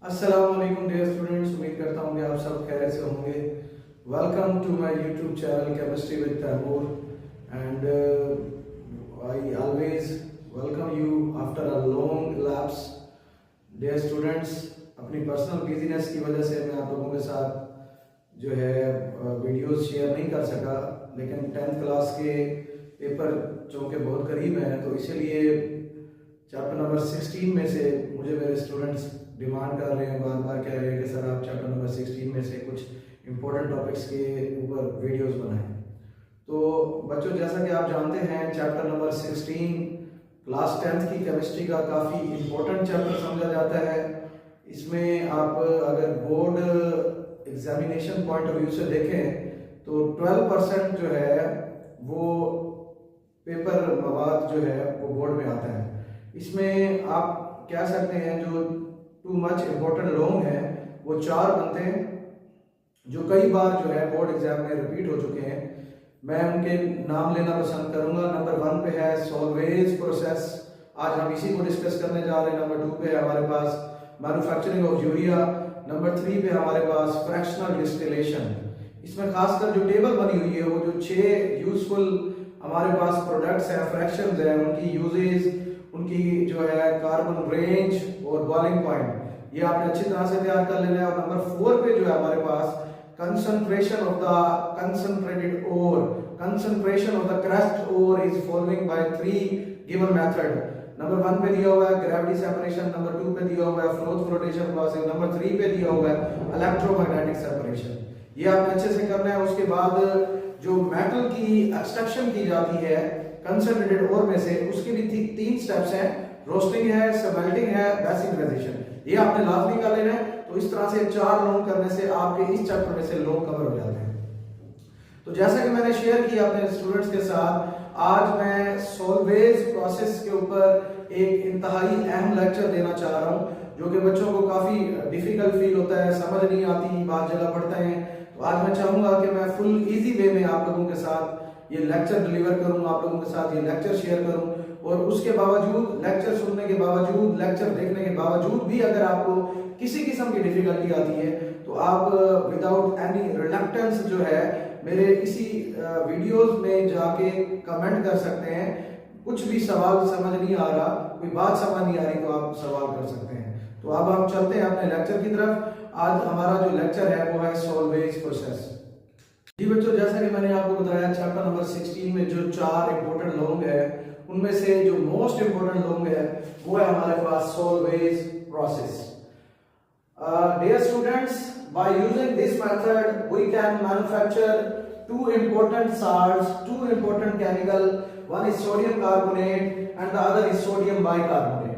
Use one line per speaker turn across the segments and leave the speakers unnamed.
अस्सलाम वालेकुम dear students, उम्मीद करता हूँ कि आप सब खैरियत से होंगे। Welcome to my YouTube channel chemistry with Taimur and I always welcome you after a long lapse. Dear students, अपनी पर्सनल बिजीनेस की वजह से मैं आप लोगों के साथ जो है वीडियोस शेयर नहीं कर सका, लेकिन 10th क्लास के पेपर चूँकि बहुत करीब हैं तो इसीलिए चैप्टर नंबर 16 में से मुझे मेरे स्टूडेंट्स डिमांड कर रहे हैं, बार बार कह रहे हैं कि सर आप चैप्टर नंबर 16 में से कुछ इम्पोर्टेंट टॉपिक्स के ऊपर वीडियोस बनाएं। तो बच्चों, जैसा कि आप जानते हैं चैप्टर नंबर 16 क्लास 10th की केमिस्ट्री का काफ़ी इम्पोर्टेंट चैप्टर समझा जाता है। इसमें आप अगर board examination point of view से देखें तो 12% जो है वो पेपर मवाद जो है वो बोर्ड में आता है। इसमें आप कह सकते हैं जो टू मच इम्पोर्टेंट लॉन्ग है वो 4 बनते हैं जो कई बार जो है बोर्ड एग्जाम में रिपीट हो चुके हैं। मैं उनके नाम लेना पसंद करूंगा। नंबर 1 पे है सॉल्वेज प्रोसेस, आज हम इसी को डिस्कस करने जा रहे हैं। नंबर 2 पे है हमारे पास मैन्युफैक्चरिंग ऑफ यूरिया। नंबर 3 पे हमारे पास फ्रैक्शनल डिस्टिलेशन। इसमें खासकर जो टेबल बनी हुई है वो जो 6 यूजफुल हमारे पास प्रोडक्ट्स हैं, फ्रैक्शंस हैं, उनकी यूजेज, उनकी जो है कार्बन रेंज और बॉइलिंग पॉइंट, ये आपने अच्छी तरह से तैयार कर लेना है। और नंबर 4 पे जो है हमारे पास concentration of the concentrated ore, concentration of the crust ore is following by 3 given method. Number 1 पे दिया हुआ है ग्रेविटी सेपरेशन, नंबर 2 पे दिया हुआ है फ्लोथ फ्लोटेशन प्रोसेस, नंबर 3 पे दिया हुआ है इलेक्ट्रोमैग्नेटिक सेपरेशन। ये आपने अच्छे से करना है। उसके बाद जो मेटल की एक्सट्रैक्शन की जाती है कंसंट्रेटेड ओर में से, उसके भी 3 स्टेप्स हैं, रोस्टिंग है, स्मेल्टिंग है, बेसिफिकेशन। ये आपने लाजमी कर लेना है। तो इस तरह से 4 लोन करने से आपके इस चैप्टर में से लोन कवर हो जाते हैं। तो जैसा कि मैंने शेयर किया अपने स्टूडेंट्स के साथ, आज मैं सॉल्वेज प्रोसेस के ऊपर एक इंतहाई अहम लेक्चर देना चाह रहा हूं, जो कि बच्चों को काफी डिफिकल्ट फील होता है, समझ नहीं आती, बात जगह पढ़ते हैं। तो आज मैं चाहूंगा कि मैं फुल इजी वे में आप लोगों के साथ ये लेक्चर डिलीवर करूं, आप लोगों के साथ ये लेक्चर शेयर करूं। और उसके बावजूद, लेक्चर सुनने के बावजूद, लेक्चर देखने के बावजूद भी अगर आपको किसी किस्म की डिफिकल्टी आती है तो आप विदाउट एनी रिलक्टेंस जो है मेरे इसी वीडियोस में जाके कमेंट कर सकते हैं। कुछ भी सवाल समझ नहीं आ रहा, कोई बात समझ नहीं आ रही तो आप सवाल कर सकते हैं। तो अब हम चलते हैं अपने लेक्चर की तरफ। आज हमारा जो लेक्चर है वो है सॉल्वेज प्रोसेस। जी बच्चों, जैसा कि मैंने आपको बताया चैप्टर नंबर 16 में जो 4 इंपॉर्टेंट लॉन्ग है उनमें से जो मोस्ट इंपॉर्टेंट लॉन्ग है वो है हमारे पास Solvay process. Dear students, by using this method we can manufacture 2 important salts, 2 important chemical, one is sodium carbonate and the other is sodium bicarbonate।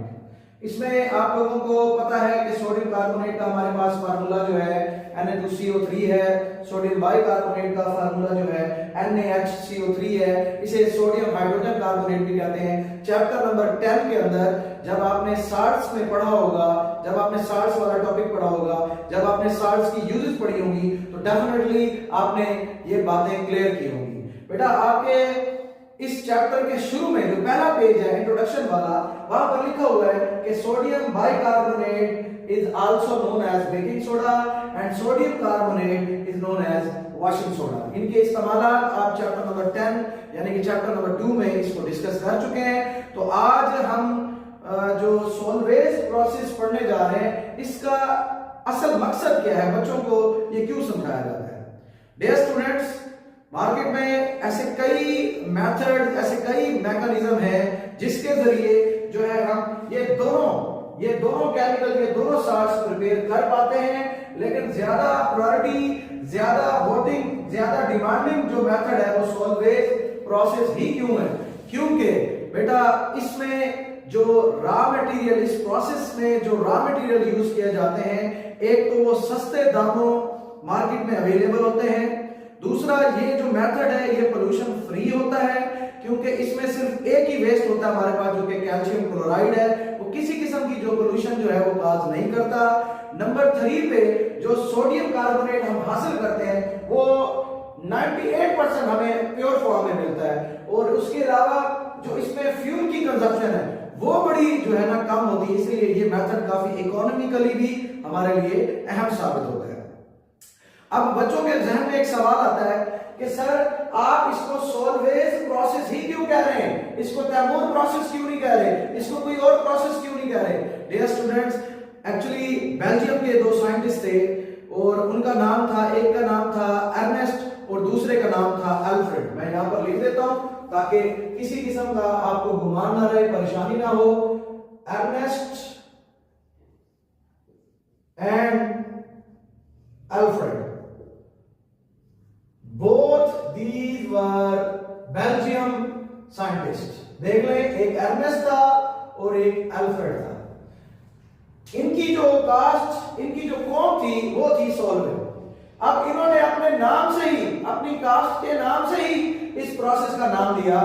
इसमें आप लोगों को पता है कि सोडियम कार्बोनेट का हमारे पास फार्मूला जो है Na2CO3 है, सोडियम बाइकार्बोनेट का फार्मूला जो है NaHCO3 है। इसे सोडियम हाइड्रोजन कार्बोनेट भी कहते हैं। चैप्टर नंबर 10 के अंदर जब आपने साल्ट्स में पढ़ा होगा, जब आपने साल्ट्स वाला टॉपिक पढ़ा होगा, जब आपने साल्ट्स की यूजेस पढ़ी होंगी तो डेफिनेटली आपने ये बातें क्लियर की होंगी। बेटा, आपके इस चैप्टर के शुरू में जो पहला पेज है इंट्रोडक्शन वाला, वहां पर लिखा हुआ है कि sodium bicarbonate is also known as baking soda and sodium carbonate is known as washing soda. इनके इस्तेमालात आप चैप्टर नंबर 10 यानी कि चैप्टर नंबर 2 में इसको डिस्कस कर चुके हैं। तो आज हम जो सॉल्वेज प्रोसेस पढ़ने जा रहे हैं, इसका असल मकसद क्या है, बच्चों को ये क्यों समझाया जाता है। डियर स्टूडेंट्स, मार्केट में ऐसे कई मेथड, ऐसे कई मैकेनिज्म है जिसके जरिए जो है हम ये दोनों केमिकल, ये दोनों साल्ट्स प्रिपेयर कर पाते हैं। लेकिन ज्यादा प्रायोरिटी, ज्यादा वोटिंग, ज्यादा डिमांडिंग जो मेथड है वो सॉल्वेज प्रोसेस ही क्यों है? क्योंकि बेटा इसमें जो रॉ मटेरियल, इस प्रोसेस में जो रॉ मटेरियल यूज किए जाते हैं, एक तो वो सस्ते दामों मार्केट में अवेलेबल होते हैं, दूसरा ये जो मेथड है ये पोल्यूशन फ्री होता है क्योंकि इसमें सिर्फ एक ही वेस्ट होता है हमारे पास जो कि कैल्शियम क्लोराइड है। वो किसी किस्म की जो पोल्यूशन जो है वो काज नहीं करता। नंबर 3 पे जो सोडियम कार्बोनेट हम हासिल करते हैं वो 98% हमें प्योर फॉर्म में मिलता है। और उसके अलावा जो इसमें फ्यूल की कंजप्शन है वो बड़ी जो है ना कम होती है, इसलिए ये मेथड काफी इकोनॉमिकली भी हमारे लिए अहम साबित होता है। अब बच्चों के जहन में एक सवाल आता है कि सर आप इसको सोल्वेज प्रोसेस ही क्यों कह रहे हैं, इसको तैमूर प्रोसेस क्यों नहीं कह रहे, इसको कोई और प्रोसेस क्यों नहीं कह रहे। डियर स्टूडेंट्स, एक्चुअली बेल्जियम के दो साइंटिस्ट थे और उनका नाम था, एक का नाम था अर्नेस्ट और दूसरे का नाम था अल्फ्रेड। मैं यहां पर लिख देता हूं ताकि किसी किस्म का आपको गुमान ना रहे, परेशानी ना हो। Ernest and Alfred, both these were Belgium scientists। देख लें, एक अर्नेस्ट था और एक अल्फ्रेड था। इनकी जो कास्ट, इनकी जो कौम थी वो थी सोल्वे। अब इन्होंने अपने नाम से ही, अपनी कास्ट के नाम से ही इस प्रोसेस का नाम दिया,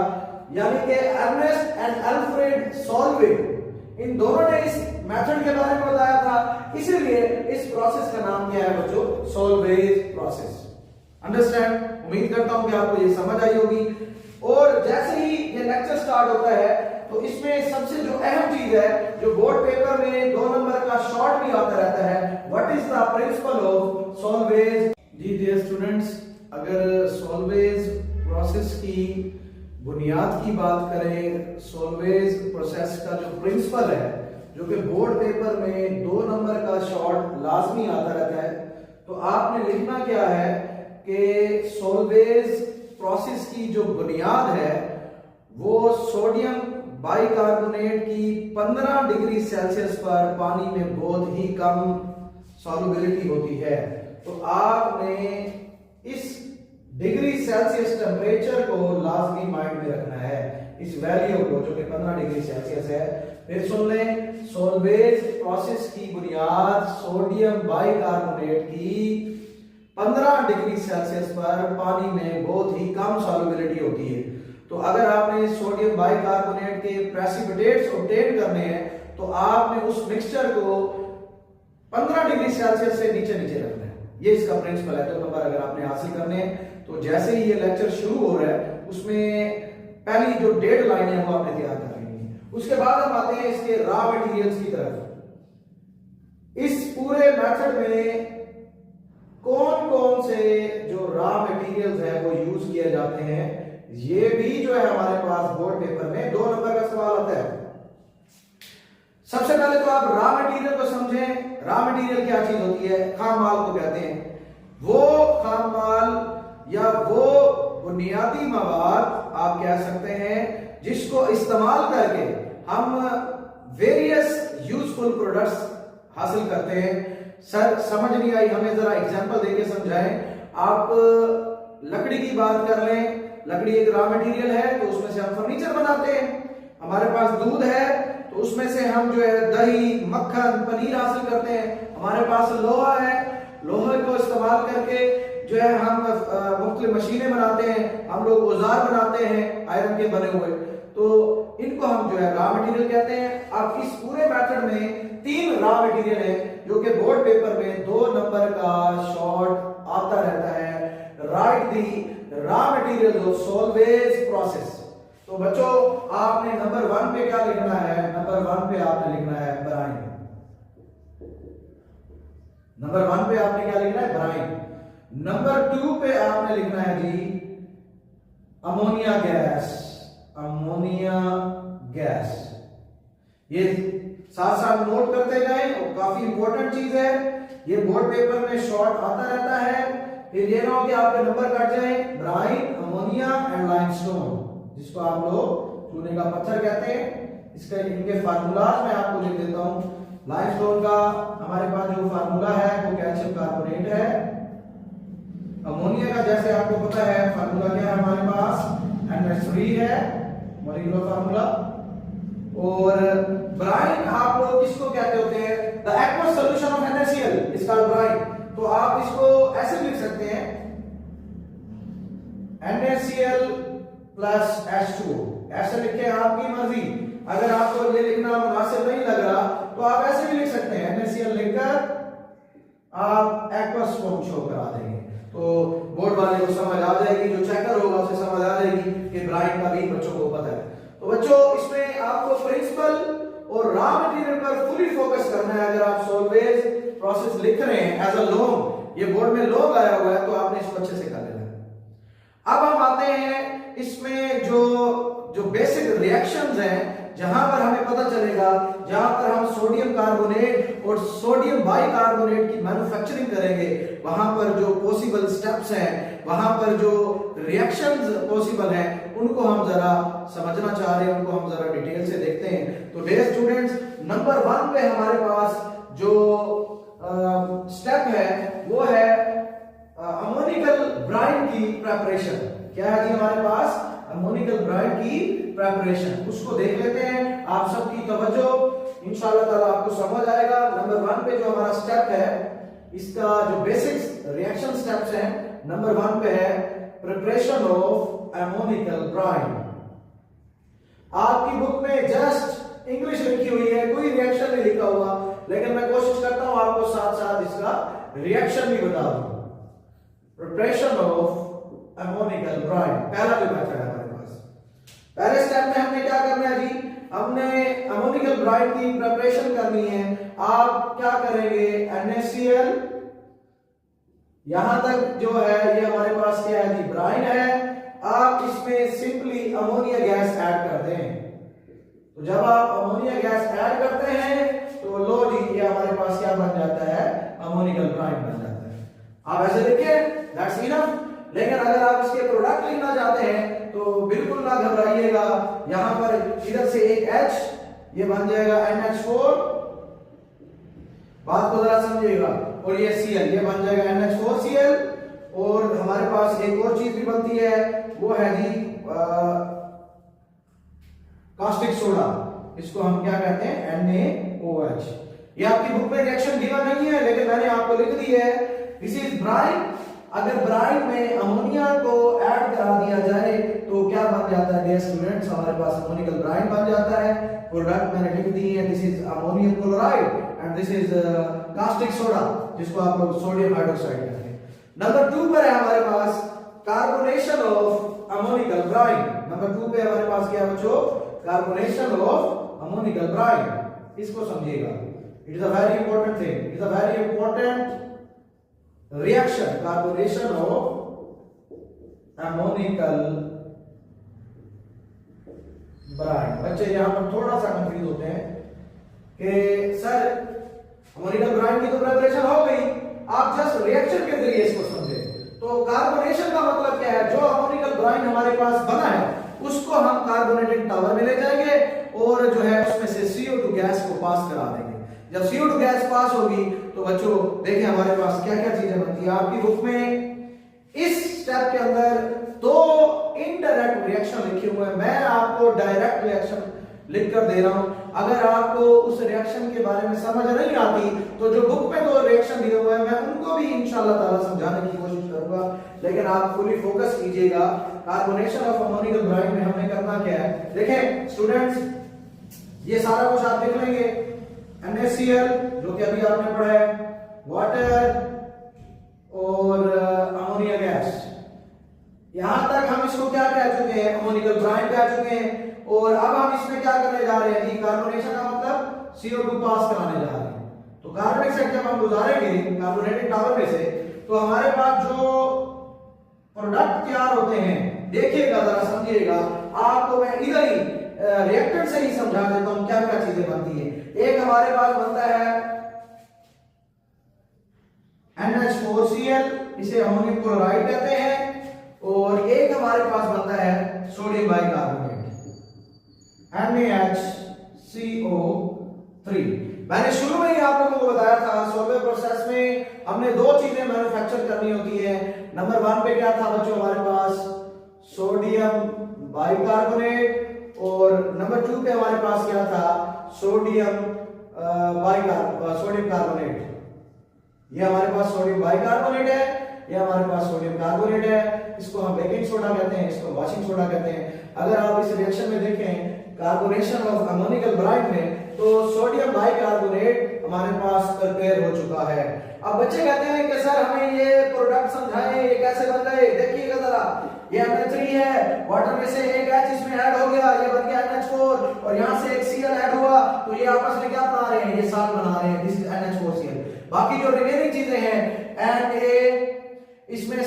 यानी कि अर्नेस्ट एंड अल्फ्रेड सोल्वे। इन दोनों ने इस मेथड के बारे में बताया था, इसीलिए इस प्रोसेस का नाम क्या है बच्चों, सोल्वेज प्रोसेस। अंडरस्टैंड? उम्मीद करता हूं कि आपको ये समझ आई होगी। और जैसे ही ये लेक्चर स्टार्ट होता है तो इसमें सबसे जो अहम चीज है, जो बोर्ड पेपर में 2 नंबर का शॉर्ट भी आता रहता है, what is the principle of Solvay. जी डियर स्टूडेंट्स, अगर सोल्वेज प्रोसेस की बुनियाद की बात करें, सोल्वेज प्रोसेस का जो प्रिंसिपल है, जो कि बोर्ड पेपर में 2 नंबर का शॉर्ट लाजमी आता रहता है, तो आपने लिखना क्या है कि सोल्वेज प्रोसेस की जो बुनियाद है वो सोडियम बाइकार्बोनेट की 15 डिग्री सेल्सियस पर पानी में बहुत ही कम सॉल्युबिलिटी होती है। तो आपने इस डिग्री सेल्सियस टेम्परेचर को लाजमी माइंड में रखना है, इस वैल्यू को जो कि 15 डिग्री सेल्सियस है। फिर सुन लें, सोल्वेज प्रोसेस की बुनियाद सोडियम बाइकार्बोनेट की 15 डिग्री सेल्सियस पर पानी में बहुत ही कम सॉल्युबिलिटी होती है। तो अगर आपने सोडियम बाइकार्बोनेट के प्रेसिपिटेट्स ऑब्टेन करने हैं तो आपने उस मिक्सचर को 15 डिग्री सेल्सियस से नीचे नीचे रखना है। ये इसका प्रिंसिपल है। 2 नंबर अगर आपने हासिल करने हैं तो जैसे ही ये लेक्चर शुरू हो रहा है उसमें पहली जो 1.5 लाइन है वो आपने तैयार कर लेनी है। उसके बाद हम आते हैं इसके रॉ मटेरियल्स की तरफ। इस पूरे मेथड में कौन कौन से जो रॉ मटेरियल्स है वो यूज किए जाते हैं, ये भी जो है हमारे पास बोर्ड पेपर में 2 नंबर का सवाल आता है। सबसे पहले तो आप रॉ मटेरियल को समझें। रॉ मटेरियल क्या चीज होती है? खाम माल को कहते हैं। वो खाम माल या वो बुनियादी मवाद आप कह सकते हैं जिसको इस्तेमाल करके हम वेरियस यूजफुल प्रोडक्ट्स हासिल करते हैं। सर समझ नहीं आई, हमें जरा एग्जांपल देके समझाएं। आप लकड़ी की बात कर लें, लकड़ी एक रॉ मटेरियल है तो उसमें से हम फर्नीचर बनाते हैं। हमारे पास दूध है तो उसमें से हम जो है दही, मक्खन, पनीर हासिल करते हैं। हमारे पास लोहा है, लोहे को इस्तेमाल करके जो है हम मुख्तलिफ मशीनें बनाते हैं, हम लोग औजार बनाते हैं आयरन के बने हुए, तो इनको हम जो है रॉ मटेरियल कहते हैं। अब इस पूरे मेथड में 3 रॉ मटेरियल है जो कि बोर्ड पेपर में 2 नंबर का शॉर्ट आता रहता है। Write the raw material of Solvay process. तो बच्चों आपने नंबर 1 पे क्या लिखना है? नंबर 1 पे आपने लिखना है ब्राइन। नंबर 1 पे आपने क्या लिखना है? ब्राइन। नंबर 2 पे आपने लिखना है जी अमोनिया गैस। Ammonia gas. ये साथ साथ नोट करते जाएं और काफी इंपॉर्टेंट चीज है, ये बोर्ड पेपर में शॉर्ट आता रहता है। फिर ये ना हो कि आपके नंबर कट जाए। ब्राइन, अमोनिया एंड लाइमस्टोन, जिसको आप लोग चूने का पत्थर कहते हैं। इसका इनके फार्मूलाज मैं आपको लिख देता हूं। लाइमस्टोन का हमारे पास जो फार्मूला है वो कैल्शियम कार्बोनेट है। अमोनिया का जैसे आपको पता है फार्मूला क्या है हमारे पास, NH3 है मॉलिक्यूलर फार्मूला। और ब्राइन आप लोग किसको कहते होते हैं? The aqueous solution of NaCl is called brine. तो आप इसको ऐसे लिख सकते हैं NaCl प्लस H2O। ऐसे लिखे आपकी मर्जी। अगर आपको ये लिखना मुनासिब नहीं लग रहा तो आप ऐसे भी लिख सकते हैं NaCl लिखकर आप एक्वस फॉर्म शो करा देंगे, तो बोर्ड वाले को समझ आ जाएगी, जो चेकर होगा उसे समझ आ जाएगी कि ब्राइन का भी बच्चों को पता है। तो बच्चों इसमें आपको प्रिंसिपल और रॉ मटेरियल पर फुली फोकस करना है। अगर आप सॉल्वेज प्रोसेस लिख रहे हैं एज अ लॉन्ग, ये बोर्ड में लॉन्ग आया हुआ है, तो आपने इसको अच्छे से कर लेना है। अब हम आते हैं इसमें जो बेसिक रिएक्शंस हैं, जहां पर हमें पता चलेगा, जहां पर हम सोडियम कार्बोनेट और सोडियम बाइकार्बोनेट की मैन्युफैक्चरिंग करेंगे, वहां पर जो पॉसिबल स्टेप्स हैं, वहां पर जो रिएक्शंस पॉसिबल हैं, उनको हम जरा समझना चाह रहे हैं, उनको हम जरा डिटेल से देखते हैं। तो डियर स्टूडेंट्स, नंबर 1 पे हमारे पास जो स्टेप है वो है अमोनिकल ब्राइन की प्रेपरेशन। क्या है जी हमारे पास? अमोनिकल ब्राइन की प्रेपरेशन। उसको देख लेते हैं। आप सबकी तवज्जो, इंशाल्लाह ताला आपको समझ आएगा। नंबर 1 पे जो हमारा स्टेप है, इसका जो बेसिक रिएक्शन स्टेप्स हैं, नंबर 1 पे है प्रिपरेशन ऑफ अमोनिकल ब्राइन। आपकी बुक में जस्ट इंग्लिश लिखी हुई है, कोई रिएक्शन नहीं लिखा हुआ, लेकिन मैं कोशिश करता हूं आपको साथ साथ इसका रिएक्शन भी बता दूं। प्रिपरेशन ऑफ अमोनिकल ब्राइन, पहला जो मेथड है हमारे पास। पहले स्टेप में हमने क्या करना है जी? हमने अमोनिकल ब्राइन की प्रिपरेशन करनी है। आप क्या करेंगे? NaCl, यहां तक जो है ये हमारे पास क्या है जी? ब्राइन है। आप इसमें सिंपली अमोनिया गैस ऐड कर दें। तो जब आप अमोनिया गैस ऐड करते हैं तो लो जी, ये हमारे पास क्या बन जाता है? अमोनिकल ब्राइन बन जाता है। आप ऐसे लिखिए, दैट्स इनफ। लेकिन अगर आप इसके प्रोडक्ट लिखना चाहते हैं तो बिल्कुल ना घबराइएगा। यहां पर इधर से एक H, ये बन जाएगा NH4, बात को जरा समझिएगा, और ये Cl, ये बन जाएगा NH4Cl। और हमारे पास एक और चीज भी बनती है, वो है जी कास्टिक सोडा। इसको हम क्या कहते हैं? NaOH। ये आपकी बुक में रिएक्शन गिवन नहीं है, लेकिन मैंने आपको लिख दी है। This is brine. अगर ब्राइन में अमोनिया को ऐड करा दिया जाए तो क्या बन जाता है डियर स्टूडेंट्स? हमारे पास अमोनिकल ब्राइन बन जाता है। प्रोडक्ट मैंने लिख दी है, this is ammonium chloride and this is caustic soda, जिसको आप लोग सोडियम हाइड्रोक्साइड कहते हैं। नंबर 2 पर है हमारे पास carbonation of ammoniacal brine. Number 2 पे हमारे पास क्या है बच्चों? Carbonation of ammoniacal brine. इसको समझिएगा, it is a very important thing, it is a very important reaction, carbonation of ammoniacal brine. बच्चे यहां पर थोड़ा सा कंफ्यूज होते हैं कि सर अमोनिकल ब्राइन की तो प्रिपरेशन हो गई, आप जस्ट रिएक्शन के जरिए इसको समझे। तो कार्बोनेशन का मतलब क्या है? जो अमोनिकल ब्राइन हमारे पास बना है उसको हम कार्बोनेटेड टावर में ले जाएंगे और जो है उसमें से CO2 गैस को पास करा देंगे। जब CO2 गैस पास होगी तो बच्चों देखिए हमारे पास क्या क्या चीजें बनती है। आपकी बुक में इस स्टेप के अंदर 2 इनडायरेक्ट रिएक्शन लिखे हुए हैं। मैं आपको डायरेक्ट रिएक्शन लिख कर दे रहा हूं। अगर आपको उस रिएक्शन के बारे में समझ नहीं आती तो जो बुक में 2 रिएक्शन दिए हुए हैं मैं उनको भी इंशाल्लाह ताला समझाने की कोशिश करूंगा, लेकिन आप फुली फोकस कीजिएगा। कार्बोनेशन ऑफ अमोनिकल ब्राइन में हमने करना क्या है? देखें स्टूडेंट्स, ये सारा कुछ आप देख लेंगे। NaCl जो कि अभी आपने पढ़ा है, वाटर और अमोनिया गैस, यहां तक हम इसको क्या कह चुके हैं? अमोनिकल ब्राइन कह चुके हैं। और अब हम इसमें क्या करने जा रहे हैं जी? कार्बोनेशन का मतलब CO2 पास कराने जा रहे हैं। तो कार्बन डाइऑक्साइड जब हम गुजारेंगे कार्बोनेटेड टावर में से, तो हमारे पास जो प्रोडक्ट तैयार होते हैं, देखिएगा जरा समझिएगा। आपको मैं इधर ही रिएक्टेंट से ही समझा देता हूं क्या क्या चीजें बनती है। एक हमारे पास बनता है NH4Cl, इसे अमोनियम क्लोराइड कहते हैं। और एक हमारे पास बनता है सोडियम बाइकार्बोनेट, NaHCO3। मैंने शुरू में ही आप लोगों को बताया था सॉल्वेंट प्रोसेस में हमने 2 चीजें मैन्युफैक्चर करनी होती है। नंबर 1 पे क्या था बच्चों? हमारे पास सोडियम बाइकार्बोनेट, और नंबर 2 पे हमारे पास क्या था? Sodium carbonate. ये हमारे पास सोडियम बाइकार्बोनेट है, ये हमारे पास सोडियम कार्बोनेट है। इसको हम बेकिंग सोडा कहते हैं, इसको वॉशिंग सोडा कहते हैं। अगर आप इस रिएक्शन में देखें कार्बोनेशन ऑफ अमोनिकल ब्राइन में, तो सोडियम बाइकार्बोनेट हमारे पास प्रिपेयर हो चुका है। अब बच्चे कहते हैं कि सर हमें ये प्रोडक्ट समझाएं, ये कैसे बन गए? देखिएगा जरा, ये NH3 है, वाटर में से एक H इसमें ऐड हो गया, ये बन गया NH4 और यहां से एक Cl ऐड हुआ, तो ये आपस में क्या बना रहे हैं, ये साथ बना रहे हैं, दिस इज NH4Cl। बाकी जो रिमेनिंग चीजें हैं Na, इसमें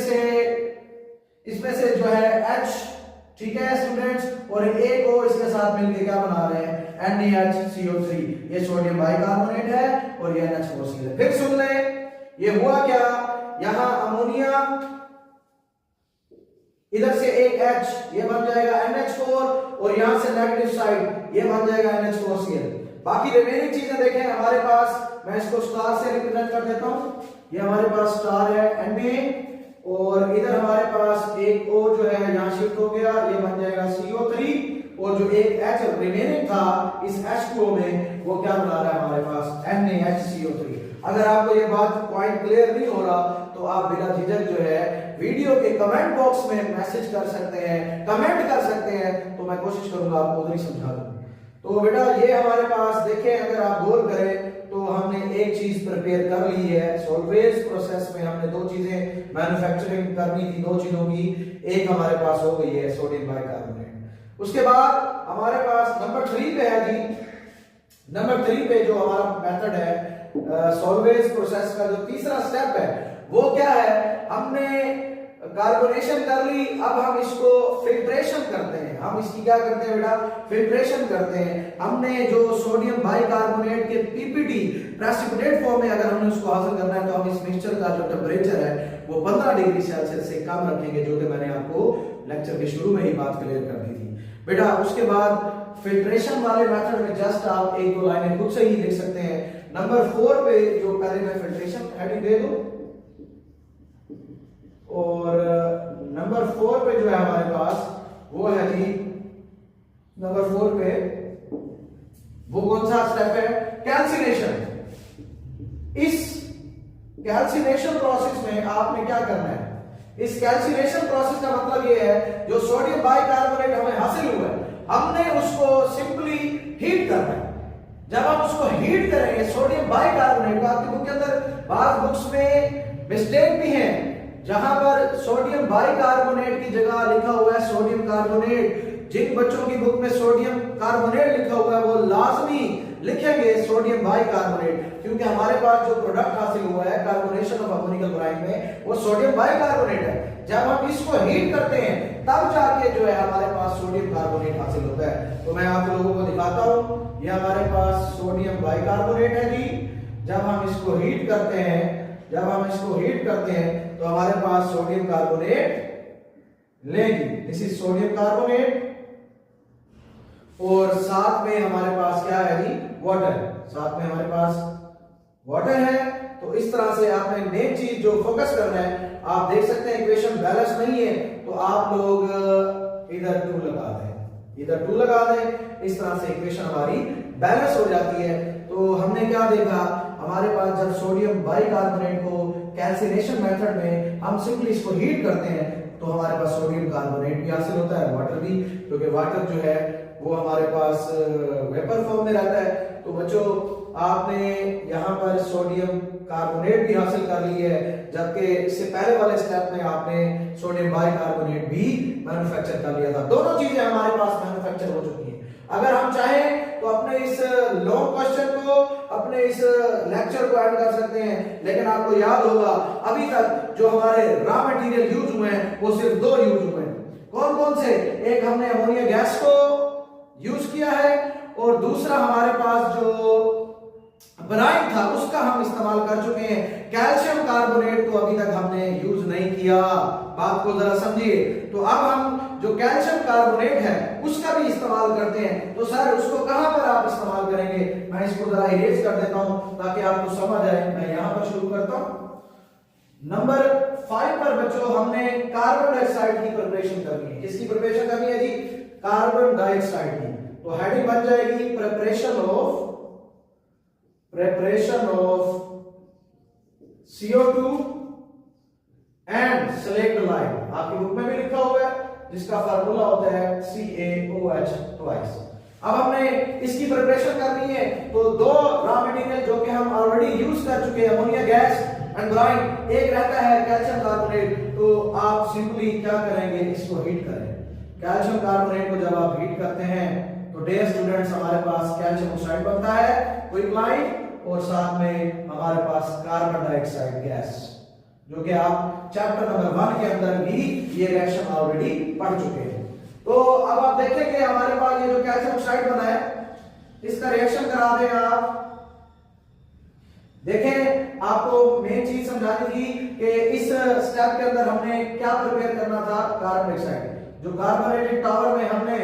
से जो है H, ठीक है स्टूडेंट्स, और एक को इसके साथ मिलकर क्या बना रहे हैं, NaHCO3, ये सोडियम बाइकार्बोनेट है और ये NH4Cl है। फिर सुन ले, ये हुआ क्या, यहां अमोनिया, इधर से एक H, ये बन जाएगा NH4 और यहां से नेगेटिव साइड ये बन जाएगा NH4Cl। बाकी रिमेनिंग चीजें देखें हमारे पास, मैं इसको स्टार से रिप्रेजेंट कर देता हूं, ये हमारे पास स्टार है Na, और इधर हमारे पास एक O जो है यहां शिफ्ट हो गया, ये बन जाएगा CO3, और जो एक H रिमेनिंग था इस H2O में वो क्या बना रहा है हमारे पास NaHCO3। अगर आपको ये बात पॉइंट क्लियर नहीं हो रहा तो आप बिना झिझक जो है वीडियो के कमेंट बॉक्स में मैसेज कर सकते हैं, कमेंट कर सकते हैं, तो मैं कोशिश करूंगा आपको उधर ही समझा दूं। तो बेटा ये हमारे पास देखें, अगर आप गौर करें तो हमने एक चीज प्रिपेयर कर ली है, सॉल्वेज प्रोसेस में हमने दो चीजें मैन्युफैक्चरिंग करनी थी, दो चीजों की, एक हमारे पास हो गई है सोडियम बाइकार्बोनेट। उसके बाद हमारे पास नंबर 3 पे है जी, नंबर 3 पे जो हमारा मेथड है सॉल्वेज प्रोसेस का जो तीसरा स्टेप है वो क्या है, हमने कार्बोनेशन कर ली, अब हम इसको फिल्ट्रेशन करते हैं। हम इसकी क्या करते हैं बेटा, फिल्ट्रेशन करते हैं। हमने जो सोडियम बाइकार्बोनेट के पीपीटी प्रेसिपिटेट फॉर्म में अगर हमने उसको हासिल करना है तो हम इस मिक्सचर का जो टेम्परेचर है वो 15 डिग्री सेल्सियस से कम रखेंगे, जो कि मैंने आपको लेक्चर के शुरू में ही बात क्लियर कर दी थी बेटा। उसके बाद फिल्ट्रेशन वाले मेथड में जस्ट आप एक दो लाइनें खुद से ही लिख सकते हैं। नंबर 4 पे जो पहले मैं फिल्ट्रेशन हेडिंग दे दूं, और नंबर 4 पे जो है हमारे पास वो है जी, नंबर 4 पे वो कौन सा स्टेप है, कैल्सिनेशन। इस कैल्सिनेशन प्रोसेस में आपने क्या करना है, इस कैल्सिनेशन प्रोसेस का मतलब ये है जो सोडियम बाइकार्बोनेट हमें हासिल हुआ है हमने उसको सिंपली हीट करना है। जब हम उसको हीट करेंगे सोडियम बाइकार्बोनेट को, आपकी बुक के अंदर बाद बुक्स में मिस्टेक भी है जहां पर सोडियम बाइकार्बोनेट की जगह लिखा हुआ है सोडियम कार्बोनेट। जिन बच्चों की बुक में सोडियम कार्बोनेट लिखा हुआ है वो लाजमी लिखेंगे सोडियम बाइकार्बोनेट, क्योंकि हमारे पास जो प्रोडक्ट हासिल हुआ है कार्बोनेशन ऑफ अमोनिकल ब्राइन में वो सोडियम बाइकार्बोनेट है। जब हम इसको हीट करते हैं तब जाके जो है हमारे पास सोडियम कार्बोनेट हासिल होता है। तो मैं आप लोगों को दिखाता हूं, ये हमारे पास सोडियम बाइकार्बोनेट है जी। जब हम इसको हीट करते हैं, जब हम इसको हीट करते हैं तो हमारे पास सोडियम कार्बोनेट लेगी, दिस इज सोडियम कार्बोनेट, और साथ में हमारे पास क्या है जी, वाटर, साथ में हमारे पास वाटर है। तो इस तरह से आपने मेन चीज जो फोकस करना है, आप देख सकते हैं इक्वेशन बैलेंस नहीं है तो आप लोग इधर 2 लगा दें, इधर 2 लगा दें, इस तरह से इक्वेशन हमारी बैलेंस हो जाती है। तो हमने क्या देखा, हमारे पास जब सोडियम बाइकार्बोनेट को कैल्सिनेशन मेथड में हम सिंपली इसको हीट करते हैं तो हमारे पास सोडियम कार्बोनेट भी हासिल होता है, वाटर भी, क्योंकि वाटर जो है वो हमारे पास वेपर फॉर्म में रहता है। तो बच्चों आपने यहाँ पर सोडियम कार्बोनेट भी हासिल कर ली है, जबकि इससे पहले वाले स्टेप में आपने सोडियम बाइकार्बोनेट भी मैन्युफैक्चर कर लिया था। दोनों चीजें हमारे पास मैन्युफैक्चर हो चुकी हैं। अगर हम चाहें तो अपने इस लॉन्ग क्वेश्चन को, अपने इस लेक्चर को ऐड कर सकते हैं, लेकिन आपको याद होगा अभी तक जो हमारे रॉ मटेरियल यूज हुए हैं वो सिर्फ 2 यूज हुए हैं। कौन कौन से, एक हमने अमोनिया गैस को यूज किया है और दूसरा हमारे पास जो ब्राइन था उसका हम इस्तेमाल कर चुके हैं। कैल्शियम कार्बोनेट को अभी तक हमने यूज नहीं किया, बात को जरा समझिए। तो अब हम जो कैल्शियम कार्बोनेट है उसका भी इस्तेमाल करते हैं। तो सर उसको कहां पर आप इस्तेमाल करेंगे, मैं इसको जरा इरेज कर देता हूं ताकि आपको समझ आए। मैं यहां पर शुरू करता हूं। नंबर 5 पर बच्चों हमने कार्बन डाइऑक्साइड की प्रिपरेशन करनी है। किसकी प्रिपरेशन करनी है जी, कार्बन डाइऑक्साइड की। तो हेडिंग बन जाएगी preparation of CO2 and select line. आपकी बुक में भी लिखा हुआ है जिसका फार्मूला होता है CaOH ट्वाइस। अब हमने इसकी प्रिपरेशन करनी है, तो दो रॉ मटेरियल जो कि हम ऑलरेडी यूज कर चुके हैं, अमोनिया गैस एंड ब्राइन, एक रहता है कैल्शियम कार्बोनेट। तो आप सिंपली क्या करेंगे, इसको हीट करें। कैल्शियम कार्बोनेट को जब आप हीट करते हैं तो डियर स्टूडेंट्स हमारे पास कैल्शियम ऑक्साइड बनता है क्विकलाइन, और साथ में हमारे पास कार्बन डाइऑक्साइड गैस, जो कि आप चैप्टर नंबर 1 के अंदर भी ये रिएक्शन ऑलरेडी पढ़ चुके हैं। तो अब आप देखेंगे हमारे पास ये जो कैल्शियम ऑक्साइड बना है, इसका रिएक्शन करा दें आप। देखें, आपको मेन चीज समझानी थी कि इस स्टेप के अंदर हमने क्या प्रिपेयर करना था, कार्बन डाइऑक्साइड। जो कार्बोनेटेड टावर में हमने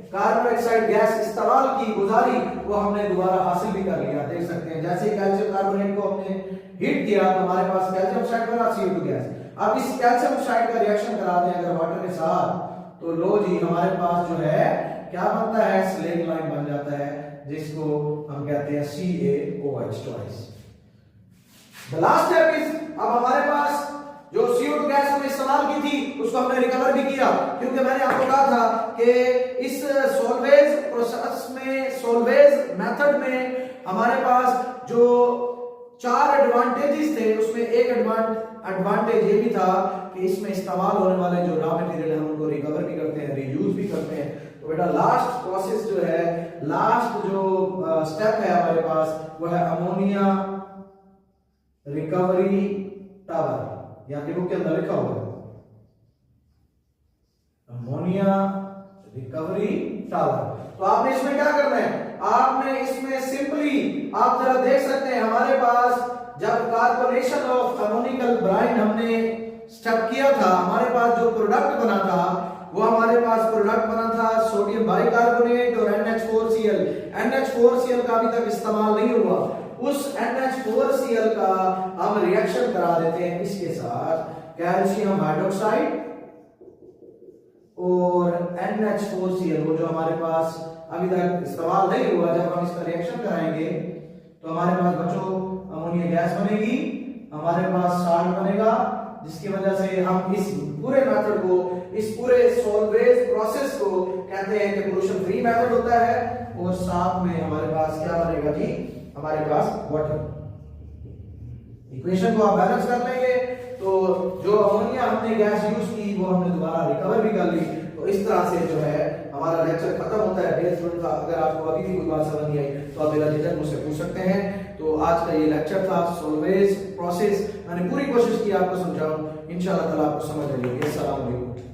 कार्बन डाइऑक्साइड गैस इस्तेमाल की, गुजारी, वो हमने दोबारा हासिल भी कर लिया। देख सकते हैं जैसे ही कैल्शियम कार्बोनेट को हमने हीट किया तो हमारे पास कैल्शियम ऑक्साइड बना, CO2 गैस। अब इस कैल्शियम ऑक्साइड का रिएक्शन करा दें अगर वाटर के साथ, तो लो जी हमारे पास जो है क्या बनता है, स्लेट लाइन बन जाता है, जिसको हम कहते हैं CaOH twice. The last step is, अब हमारे पास जो CO2 गैस हमने इस्तेमाल की थी उसको हमने रिकवर भी किया, क्योंकि मैंने आपको कहा था कि इस सोल्वेज प्रोसेस में, सोल्वेज मेथड में हमारे पास जो 4 एडवांटेजेस थे, उसमें एक एडवांटेज ये भी था कि इसमें इस्तेमाल होने वाले जो रॉ मटेरियल हम उनको रिकवर भी करते हैं, रीयूज भी करते हैं। तो बेटा लास्ट प्रोसेस जो है, लास्ट जो स्टेप है हमारे पास, वो है अमोनिया रिकवरी टावर। यहाँ की बुक के अंदर लिखा हुआ है अमोनिया रिकवरी टावर। तो आपने इसमें क्या करना है, आपने इसमें सिंपली, आप जरा देख सकते हैं हमारे पास जब कार्बोनेशन ऑफ अमोनिकल ब्राइन हमने स्टेप किया था, हमारे पास जो प्रोडक्ट बना था, वो हमारे पास प्रोडक्ट बना था सोडियम बाइकार्बोनेट और NH4Cl। NH4Cl का अभी तक इस्तेमाल नहीं हुआ। उस NH4Cl का हम रिएक्शन करा देते हैं इसके साथ कैल्शियम हाइड्रोक्साइड और NH4Cl, वो जो हमारे पास अभी तक इस्तेमाल नहीं हुआ। जब हम इसका रिएक्शन कराएंगे तो हमारे पास बच्चों अमोनिया गैस बनेगी, हमारे पास साल्ट बनेगा, जिसकी वजह से हम इस पूरे मेथड को, इस पूरे सोल्वेज प्रोसेस को कहते हैं कि पोल्यूशन फ्री मेथड होता है। और साथ में हमारे पास क्या बनेगा जी, हमारे पास वाटर। इक्वेशन को आप बैलेंस कर लेंगे तो जो अमोनिया हमने गैस यूज की वो हमने दोबारा रिकवर भी कर ली। तो इस तरह से जो है हमारा लेक्चर खत्म होता है। डियर स्टूडेंट्स, अगर आपको अभी भी कोई बात समझ नहीं आई तो आप मेरा झिझक मुझसे पूछ सकते हैं। तो आज का ये लेक्चर था सोल्वेज प्रोसेस। मैंने पूरी कोशिश की आपको समझाऊं, इंशाल्लाह ताला आपको समझ आ जाएगी। अस्सलाम वालेकुम।